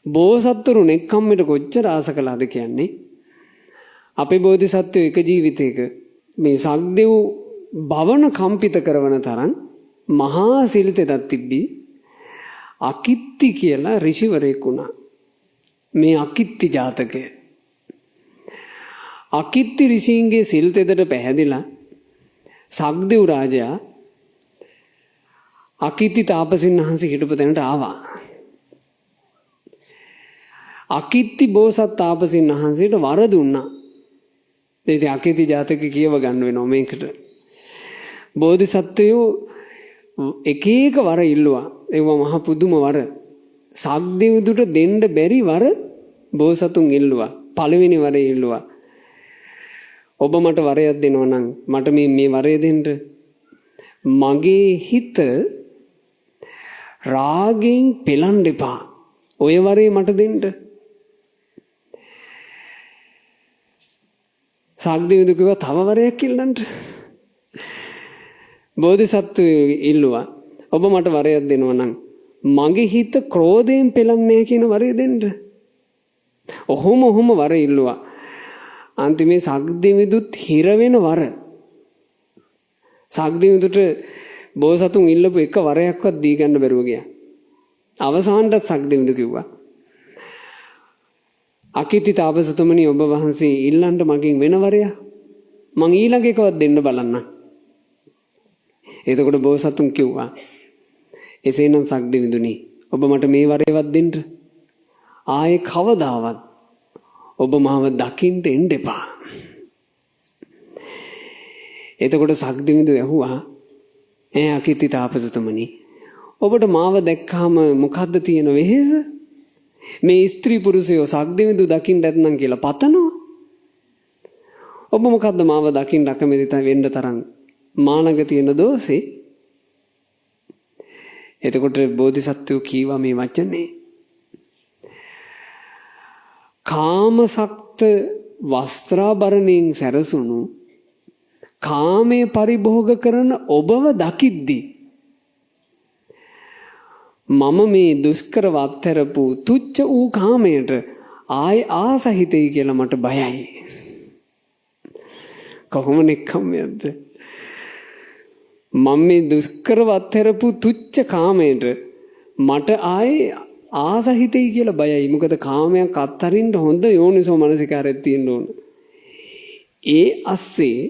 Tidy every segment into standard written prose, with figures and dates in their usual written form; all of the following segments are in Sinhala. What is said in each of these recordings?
බෝසත්තුරු නෙක්ඛම්මයට කොච්චර ආස කළාද කියන්නේ. අපේ බෝධිසත්වෝ එක ජීවිතයක මේ සක්දෙව් භවන කම්පිත කරවන තරම් මහා සිල්තෙදක් තිබ්බි. අකිත්ති කියලා ඍෂිවරයෙක් වුණා. මේ අකිත්ති ජාතකය. අකිත්ති ඍෂීන්ගේ සිල්තෙදට පැහැදිලා සක්දෙව් රාජයා අකිත්ති තාපසින් වහන්සේ හිටපු තැනට ආවා. අකිත්ති බෝසත් තාපසින් වහන්සේට වර දුන්නා. ඉතින් අකිත්ති ජාතකය කියව ගන්න වෙනවා මේකට. බෝධිසත්වයෝ එක එක වර ඉල්ලුවා. ඒවා මහ පුදුම වර. සක්දෙවිඳුට දෙන්න බැරි වර බෝසතුන් ඉල්ලුවා. පළවෙනි වරේ ඉල්ලුවා. ඔබ මට වරයක් දෙනවා නම් මට මේ වරය දෙන්න. මගේ හිත රාගෙන් පෙළන්න එපා. ඔය වරේ මට දෙන්න. සක්දෙවිඳු කිව්වා තව වරයක් ඉල්ලන්න. බෝධිසත්වයෝ ඉල්ලුවා. ඔබ මට වරයක් දෙනවා නම් මගේ හිත ක්‍රෝධයෙන් පෙළන්නේ කියන වරය දෙන්න. ඔහොම වර ඉල්ලුවා. අන්තිමේ සක්දෙවිඳුත් හිර වෙන වර. සක්දෙවිඳුට බෝසතුන් ඉල්ලපු එක වරයක්වත් දී ගන්න බැරුව ගියා. අවසානටත් සක්දෙවිඳු කිව්වා අකිත්ති තාපසතුමනි ඔබ වහන්සේ ඉල්ලන්න මගෙන් වෙන වරයක් මං ඊළඟ එකවත් දෙන්න බලන්න. එතකොට බෝසතුන් කිව්වා එසේනම් සක්දෙවිඳුනි ඔබ මට මේ වරේවත් දෙන්න. ආයේ කවදාවත් ඔබ මාව දකින්න එන්න එපා. එතකොට සක්දෙවිඳු ඇහුවා අකිත්ති තාපසතුමනි ඔබට මාව දැක්කාම මොකද්ද තියෙන වෙහෙස? මේ ස්ත්‍රී පුරුෂයෝ සක්දෙවිඳු දකින්න නැත්නම් කියලා පතනවා. ඔබ මොකද්ද මාව දකින්න අකමැති වෙන්න තරම් මානග තියෙන දෝෂේ? එතකොට බෝධිසත්වෝ කීවා මේ වචනේ කාමසක්ත වස්ත්‍රාභරණයෙන් සැරසුණු කාමයේ පරිභෝග කරන ඔබව දකිද්දී මම මේ දුෂ්කර වත්තරපු තුච්ච වූ කාමයට ආසහිතයි කියලා මට බයයි. කොහොම නෙක්ඛම්මයක්ද? මම මේ දුෂ්කර වත්තරපු තුච්ච කාමයට මට ආසහිතයි කියලා බයයි. මොකද කාමයක් අත්හරින්න හොඳ යෝනිසෝ මනසිකාරයක් තියෙන්න ඕන. ඒ අස්සේ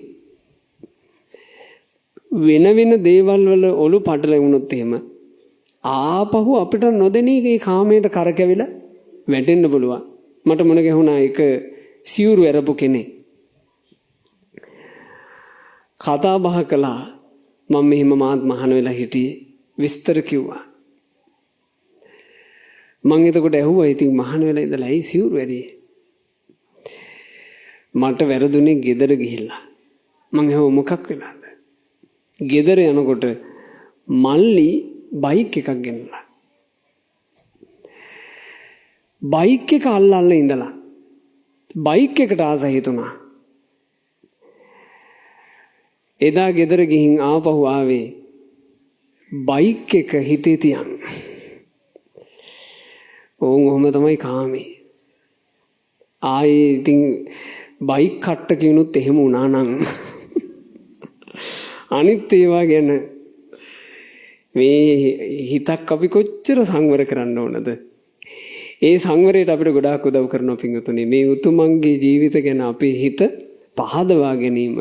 වෙන දේවල් වල ඔලු පටලැවුණොත් එහෙම ආපහු අපිට නොදෙනී මේ කාමයට කරකැවිලා වැටෙන්න පුළුවන්. මට මොන ගැහුණා එක සිවුරු ඇරපු කෙනෙක් කතා බහ කළා. මම මෙහෙම මාත් මහාන වෙලා හිටියේ විස්තර කිව්වා. මම එතකොට ඇහුවා ඉතින් මහාන වෙලා ඉඳලා ඇයි සිවුරු ඇරියේ? මට වැරදුනේ ගෙදර ගිහිල්ලා. මම ඇහුවා මොකක් වෙලාද? ගෙදර යනකොට මල්ලි බයික් එකක් ගෙනලා. බයික් එක අල්ලන්න ඉඳලා බයික් එකට ආස හිතුණා. එදා ගෙදර ගිහින් ආපහු ආවේ බයික් එක හිතේ තියන්. ඔහොම තමයි කාමේ. ආයේ ඉතින් බයික් කට්ට කියනුත් එහෙම වුණා නම් අනිත් ඒවා ගැන මේ හිතක් අපි කොච්චර සංවර කරන්න ඕනද? ඒ සංවරයට අපිට ගොඩාක් උදව් කරනවා පින්වතුනි. මේ උතුමන්ගේ ජීවිත ගැන අපේ හිත පහදවා ගැනීම